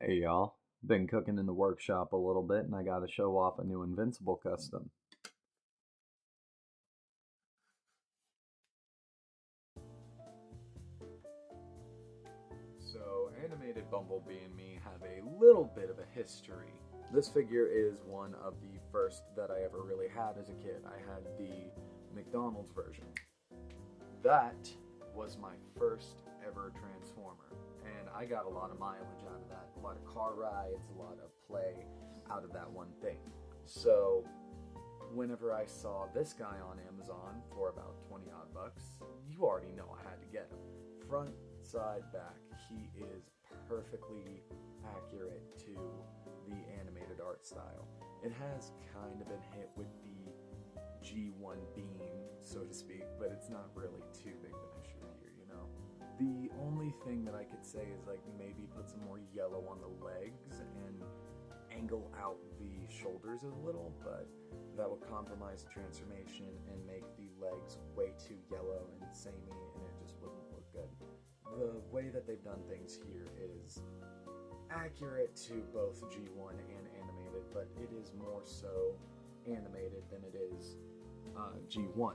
Hey y'all, been cooking in the workshop a little bit and I gotta show off a new Invincible custom. So, animated Bumblebee and me have a little bit of a history. This figure is one of the first that I ever really had as a kid. I had the McDonald's version. That was my first ever Transformer, and I got a lot of mileage out of that. A lot of car rides, a lot of play out of that one thing. So, whenever I saw this guy on Amazon for about 20 odd bucks, you already know I had to get him. Front, side, back, he is perfectly accurate to the animated art style. It has kind of been hit with the G1 beam, so to speak, but it's not really too big of an issue here, you know? The only thing that I could say is like maybe put some more yellow on the legs and angle out the shoulders a little, but that would compromise the transformation and make the legs way too yellow and samey, and it just wouldn't look good. The way that they've done things here is accurate to both G1 and animated, but it is more so animated than it is G1.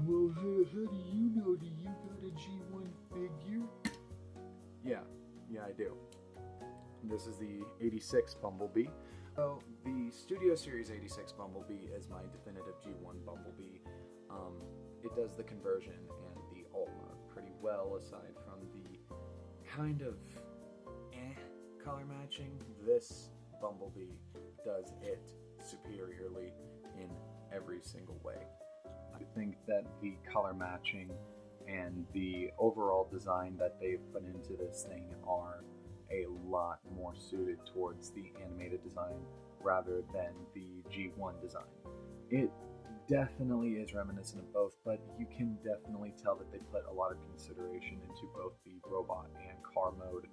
Well, how do you know? Do you got a G1 figure? Yeah, I do. This is the 86 Bumblebee. So the Studio Series 86 Bumblebee is my definitive G1 Bumblebee. It does the conversion and the Ultima pretty well, aside from the kind of color matching. This Bumblebee does it superiorly in every single way. I think that the color matching and the overall design that they've put into this thing are a lot more suited towards the animated design rather than the G1 design. It definitely is reminiscent of both, but you can definitely tell that they put a lot of consideration into both the robot and car mode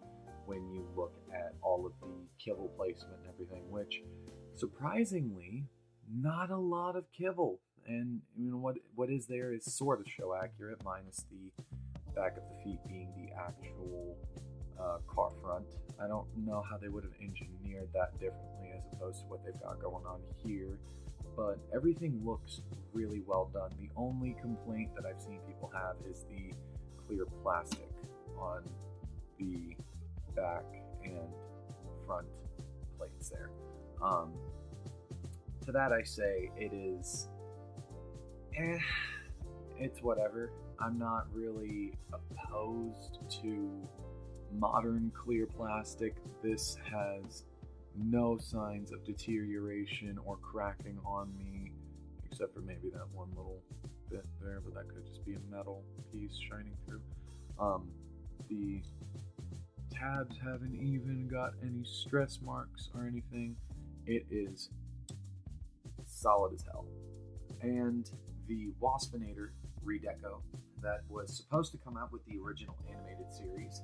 when you look at all of the kibble placement and everything, which surprisingly, not a lot of kibble. And you know what is there is sort of show accurate, minus the back of the feet being the actual car front. I don't know how they would have engineered that differently as opposed to what they've got going on here, but everything looks really well done. The only complaint that I've seen people have is the clear plastic on the back and front plates there. To that I say it is it's whatever. I'm not really opposed to modern clear plastic. This has no signs of deterioration or cracking on me, except for maybe that one little bit there, but that could just be a metal piece shining through. The tabs haven't even got any stress marks or anything. It is solid as hell. And the Waspinator redeco that was supposed to come out with the original animated series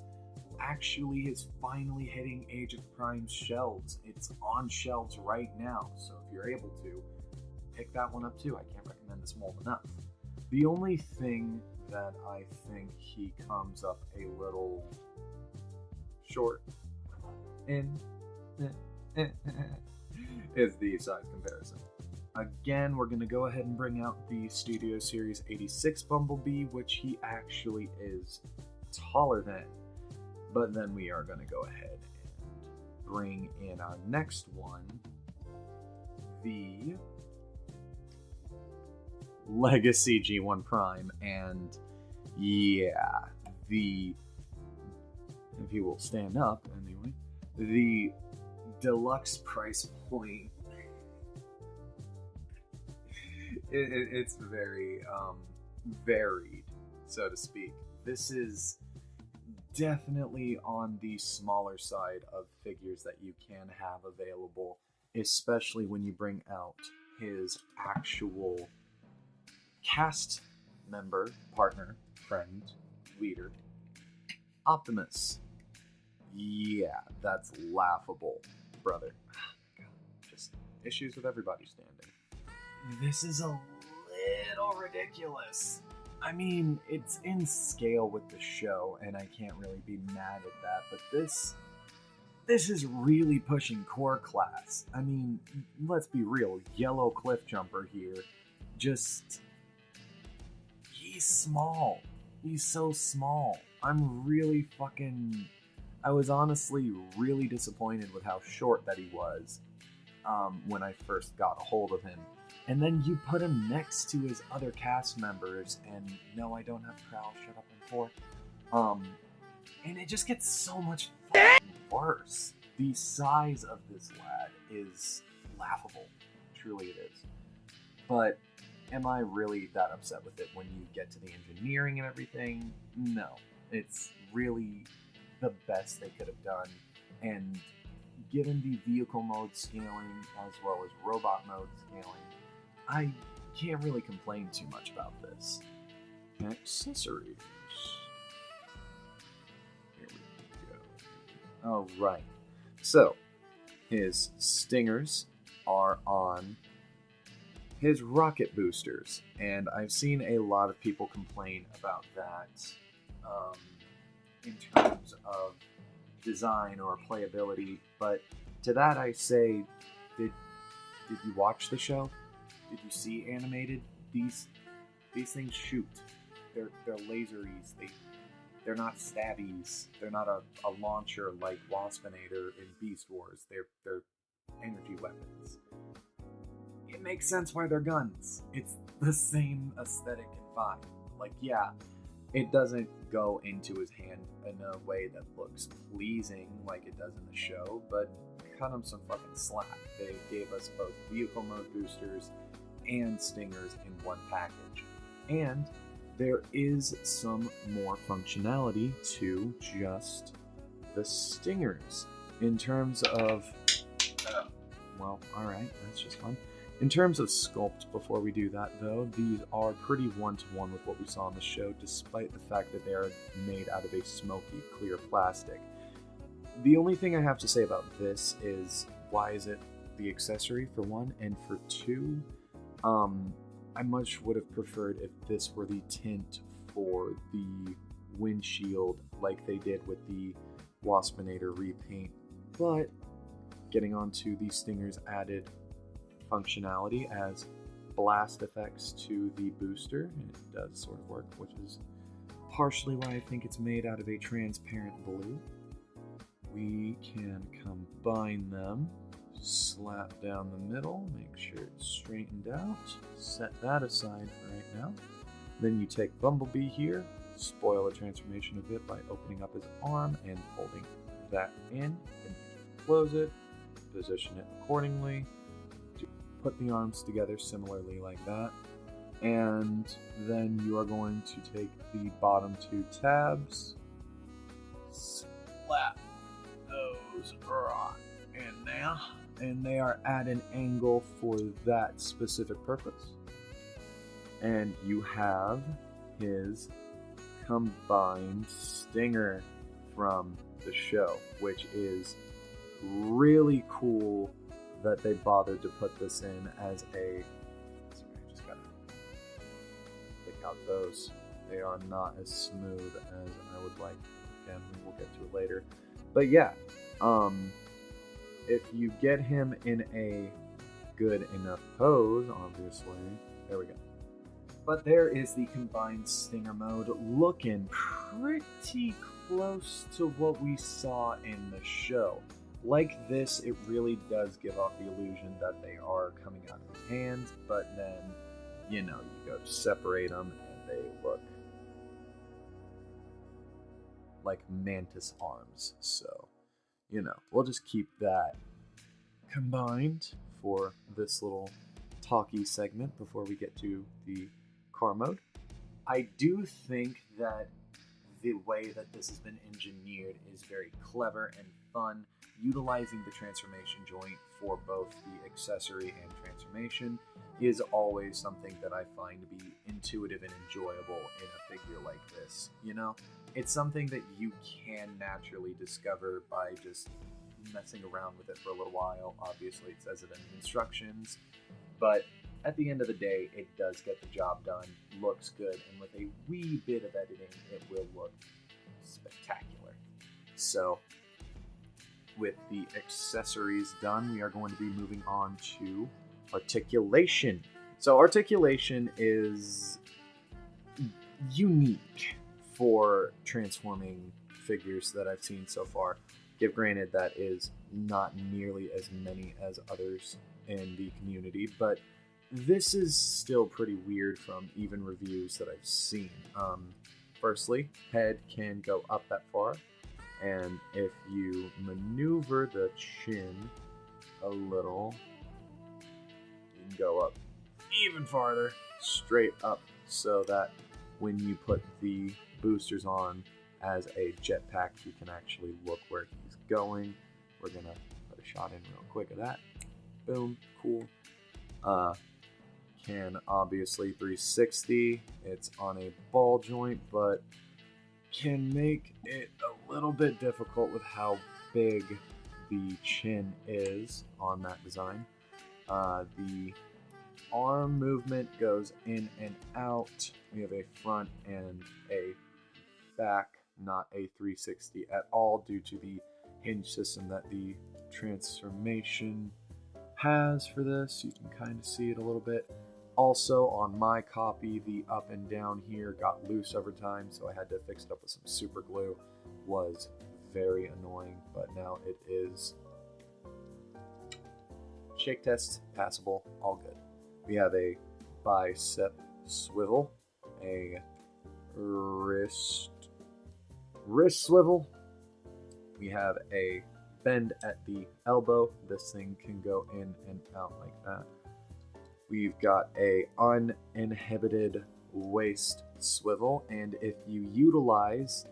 actually is finally hitting Age of Prime's shelves. It's on shelves right now, so if you're able to, pick that one up too. I can't recommend this mold enough. The only thing that I think he comes up a little short in is the size comparison. Again, we're going to go ahead and bring out the Studio Series 86 Bumblebee, which he actually is taller than. But then we are going to go ahead and bring in our next one, the Legacy G1 Prime. And yeah, if you will stand up anyway, the deluxe price point. It's very varied, so to speak. This is definitely on the smaller side of figures that you can have available, especially when you bring out his actual cast member, partner, friend, leader, Optimus. Yeah, that's laughable, brother. God, just issues with everybody standing. This is a little ridiculous. I mean, it's in scale with the show, and I can't really be mad at that, but this this is really pushing core class. I mean, let's be real, Yellow Cliff Jumper here, just, he's small. He's so small. I was honestly really disappointed with how short that he was when I first got a hold of him. And then you put him next to his other cast members, and no, I don't have Prowl, shut up and forth. And it just gets so much worse. The size of this lad is laughable. Truly it is. But am I really that upset with it when you get to the engineering and everything? No. It's really the best they could have done. And given the vehicle mode scaling as well as robot mode scaling, I can't really complain too much about this. Accessories. Here we go. Alright. So, his stingers are on his rocket boosters, and I've seen a lot of people complain about that in terms of design or playability, but to that I say, did you watch the show? Did you see animated? These things shoot. They're laseries. They're not stabbies. They're not a launcher like Waspinator in Beast Wars. They're energy weapons. It makes sense why they're guns. It's the same aesthetic and vibe. Like, yeah, it doesn't go into his hand in a way that looks pleasing like it does in the show, but cut them some fucking slack. They gave us both vehicle mode boosters and stingers in one package. And there is some more functionality to just the stingers in terms of well, alright, that's just fun. In terms of sculpt, before we do that though, these are pretty one-to-one with what we saw on the show, despite the fact that they are made out of a smoky, clear plastic. The only thing I have to say about this is, why is it the accessory, for one, and for two, I much would have preferred if this were the tint for the windshield like they did with the Waspinator repaint. But getting onto the Stinger's added functionality as blast effects to the booster, and it does sort of work, which is partially why I think it's made out of a transparent blue. We can combine them, slap down the middle, make sure it's straightened out, set that aside for right now. Then you take Bumblebee here, spoil the transformation a bit by opening up his arm and folding that in, then you close it, position it accordingly, put the arms together similarly like that, and then you are going to take the bottom two tabs, slap those on in there, and they are at an angle for that specific purpose. And you have his combined stinger from the show, which is really cool that they bothered to put this in as a... Sorry, I just gotta pick out those. They are not as smooth as I would like. Again, we'll get to it later. But yeah, if you get him in a good enough pose, obviously, there we go. But there is the combined stinger mode, looking pretty close to what we saw in the show. Like this, it really does give off the illusion that they are coming out of his hands, but then, you know, you go to separate them and they look like mantis arms. So, you know, we'll just keep that combined for this little talkie segment before we get to the car mode. I do think that the way that this has been engineered is very clever and fun. Utilizing the transformation joint for both the accessory and transformation is always something that I find to be intuitive and enjoyable in a figure like this. You know, it's something that you can naturally discover by just messing around with it for a little while. Obviously, it says it in the instructions, but at the end of the day, it does get the job done, looks good, and with a wee bit of editing, it will look spectacular. So, with the accessories done, we are going to be moving on to articulation. So articulation is unique for transforming figures that I've seen so far. Give granted that is not nearly as many as others in the community, but this is still pretty weird from even reviews that I've seen. Firstly, head can go up that far, and if you maneuver the chin a little, you can go up even farther, straight up, so that when you put the boosters on as a jetpack, you can actually look where he's going. We're gonna put a shot in real quick of that. Boom, cool. Can obviously 360. It's on a ball joint, but can make it a little bit difficult with how big the chin is on that design. The arm movement goes in and out. We have a front and a back, not a 360 at all, due to the hinge system that the transformation has for this. You can kind of see it a little bit. Also, on my copy, the up and down here got loose over time, so I had to fix it up with some super glue. Was very annoying, but now it is shake test, passable, all good. We have a bicep swivel, a wrist swivel. We have a bend at the elbow. This thing can go in and out like that. We've got a uninhibited waist swivel, and if you utilize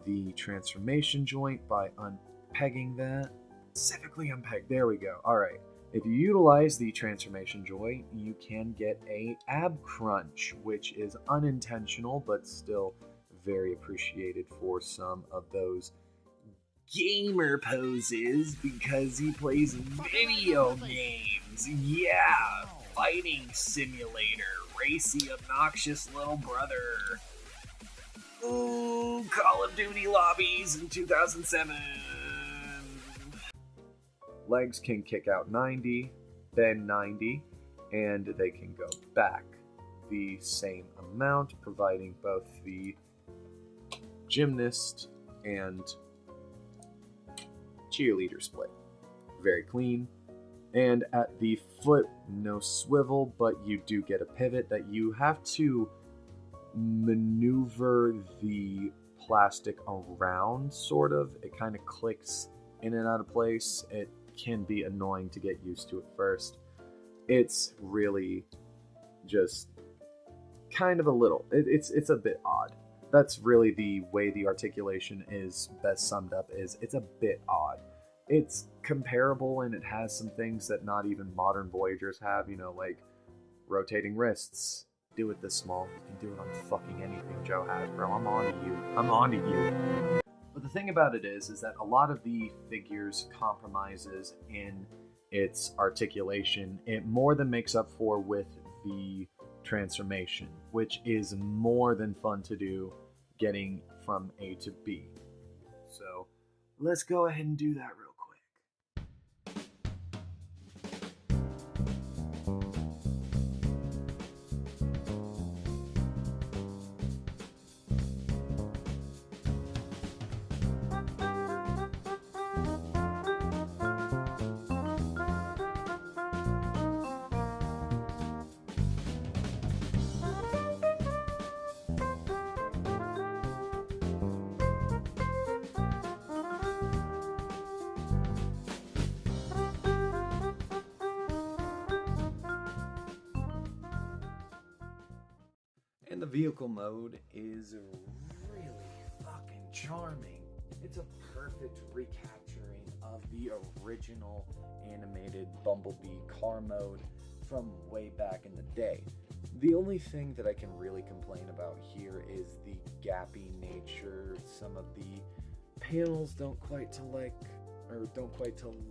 the transformation joint by unpegging that, specifically unpeg, there we go. All right. If you utilize the transformation joint, you can get a ab crunch, which is unintentional, but still very appreciated for some of those gamer poses because he plays video games. Yeah, fighting simulator, racy, obnoxious little brother. Ooh, Call of Duty lobbies in 2007. Legs can kick out 90, bend 90, and they can go back the same amount, providing both the gymnast and cheerleader split. Very clean. And at the foot, no swivel, but you do get a pivot that you have to maneuver the plastic around, sort of. It kind of clicks in and out of place. It can be annoying to get used to at first. It's really just kind of a little, it's a bit odd. That's really the way the articulation is best summed up, is it's a bit odd. It's comparable and it has some things that not even modern Voyagers have, you know, like rotating wrists. Do it this small, you can do it on fucking anything Joe has, bro. I'm on to you. I'm on to you. But the thing about it is that a lot of the figures compromises in its articulation. It more than makes up for with the transformation, which is more than fun to do getting from A to B. So let's go ahead and do that real quick. And the vehicle mode is really fucking charming. It's a perfect recapturing of the original animated Bumblebee car mode from way back in the day. The only thing that I can really complain about here is the gappy nature. Some of the panels don't quite to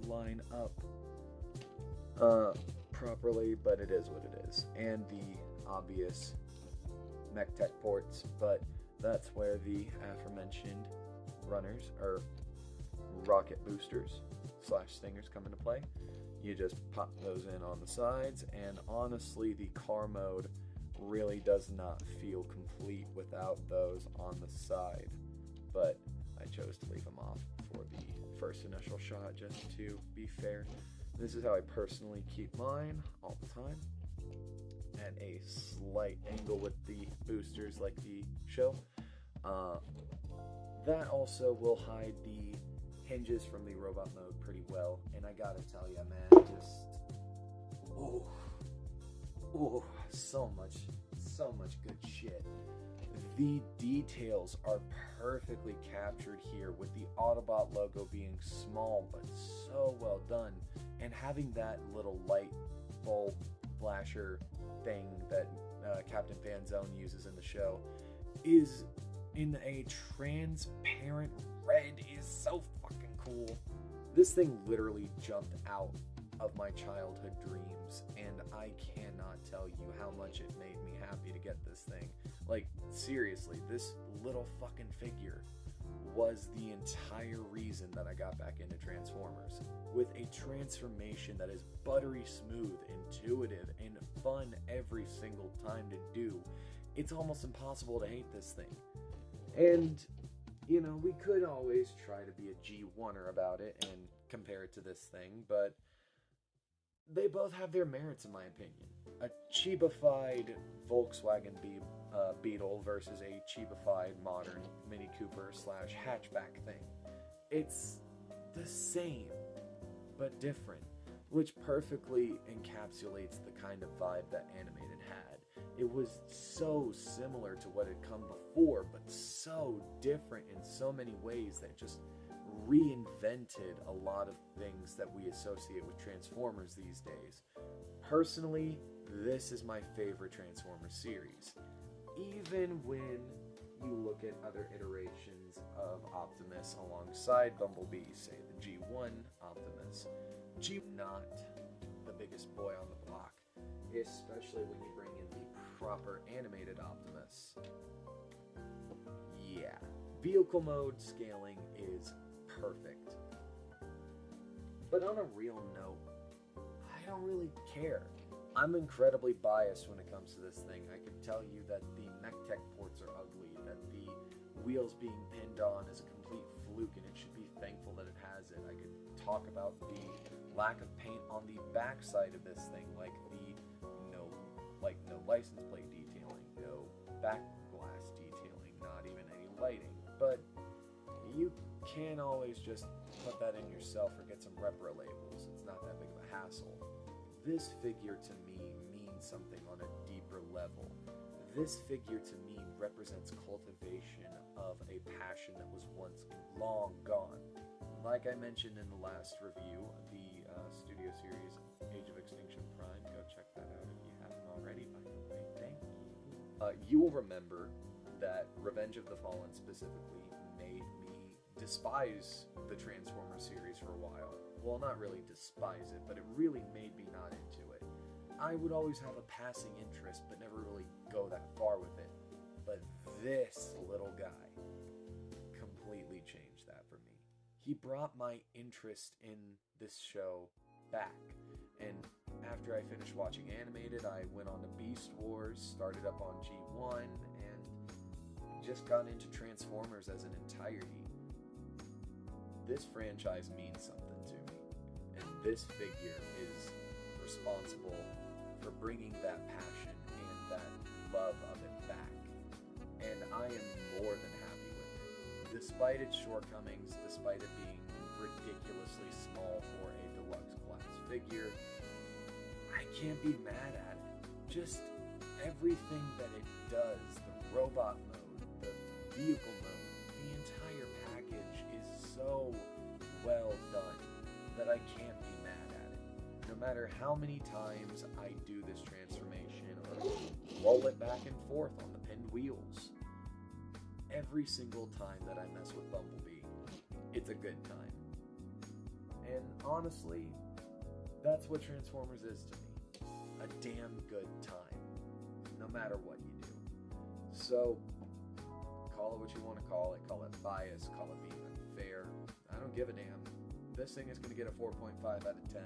line up properly, but it is what it is. And the obvious mech tech ports, but that's where the aforementioned runners or rocket boosters slash stingers come into play. You just pop those in on the sides, and honestly, the car mode really does not feel complete without those on the side. But I chose to leave them off for the first initial shot just to be fair. This is how I personally keep mine all the time, at a slight angle with the boosters like the show. That also will hide the hinges from the robot mode pretty well, and I gotta tell you, man, just so much good shit. The details are perfectly captured here, with the Autobot logo being small but so well done, and having that little light bulb flasher thing that Captain Fanzone uses in the show is in a transparent red is so fucking cool. This thing literally jumped out of my childhood dreams, and I cannot tell you how much it made me happy to get this thing. Like, seriously, this little fucking figure was the entire reason that I got back into Transformers. With a transformation that is buttery smooth, intuitive, and fun every single time to do, it's almost impossible to hate this thing. And, you know, we could always try to be a G1er about it and compare it to this thing, but they both have their merits, in my opinion. A cheapified Volkswagen Beetle versus a cheapified modern Mini Cooper slash hatchback thing. It's the same, but different, which perfectly encapsulates the kind of vibe that Animated had. It was so similar to what had come before, but so different in so many ways that just reinvented a lot of things that we associate with Transformers these days. Personally, this is my favorite Transformers series. Even when you look at other iterations of Optimus alongside Bumblebee, say the G1 Optimus, not the biggest boy on the block, especially when you bring in the proper animated Optimus. Yeah, vehicle mode scaling is perfect. But on a real note, I don't really care. I'm incredibly biased when it comes to this thing. I can tell you that the MechTech ports are ugly, that the wheels being pinned on is a complete fluke and it should be thankful that it has it. I could talk about the lack of paint on the backside of this thing, like no license plate detailing, no back glass detailing, not even any lighting. But you can always just put that in yourself or get some repro labels. It's not that big of a hassle. This figure to me means something on a deeper level. This figure to me represents cultivation of a passion that was once long gone. Like I mentioned in the last review, the studio series Age of Extinction Prime, go check that out if you haven't already, by the way. Thank you. You will remember that Revenge of the Fallen specifically made me despise the Transformers series for a while. Well, not really despise it, but it really made me not into it. I would always have a passing interest, but never really go that far with it. But this little guy completely changed that for me. He brought my interest in this show back. And after I finished watching Animated, I went on to Beast Wars, started up on G1, and just got into Transformers as an entirety. This franchise means something to me, and this figure is responsible for bringing that passion and that love of it back, and I am more than happy with it. Despite its shortcomings, despite it being ridiculously small for a deluxe class figure, I can't be mad at it. Just everything that it does, the robot mode, the vehicle mode, the entire package is so well done that I can't be mad at it. No matter how many times I do this transformation or roll it back and forth on the pinned wheels, every single time that I mess with Bumblebee, it's a good time. And honestly, that's what Transformers is to me. A damn good time, no matter what you do. So, call it what you want to call it. Call it bias, call it being unfair. I don't give a damn. this thing is going to get a 4.5 out of 10.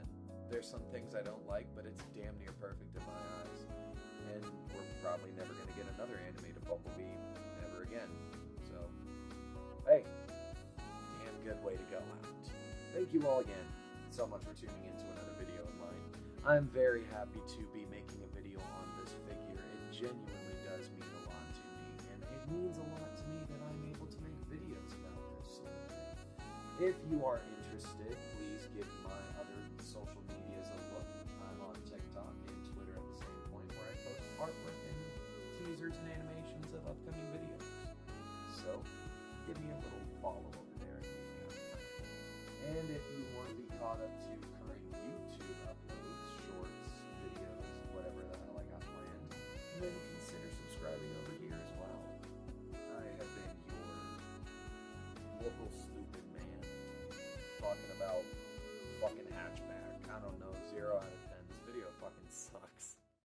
There's some things I don't like, but it's damn near perfect in my eyes. And we're probably never going to get another animated Bumblebee ever again. So, hey, damn good way to go out. Thank you all again so much for tuning into another video of mine. I'm very happy to be making a video on this figure. It genuinely does mean a lot to me, and it means a lot to me that I'm able to make videos about this sort of thing. If you are interested, please give my other social medias a look. I'm on TikTok and Twitter at the same point, where I post artwork and teasers and animations of upcoming videos. So give me a little follow over there if you got time. And if you want to be caught up to current YouTube uploads, shorts, videos, whatever the hell I got planned, then consider subscribing over here as well. I have been your local stupid man talking about fucking hatchback. I don't know, 0 out of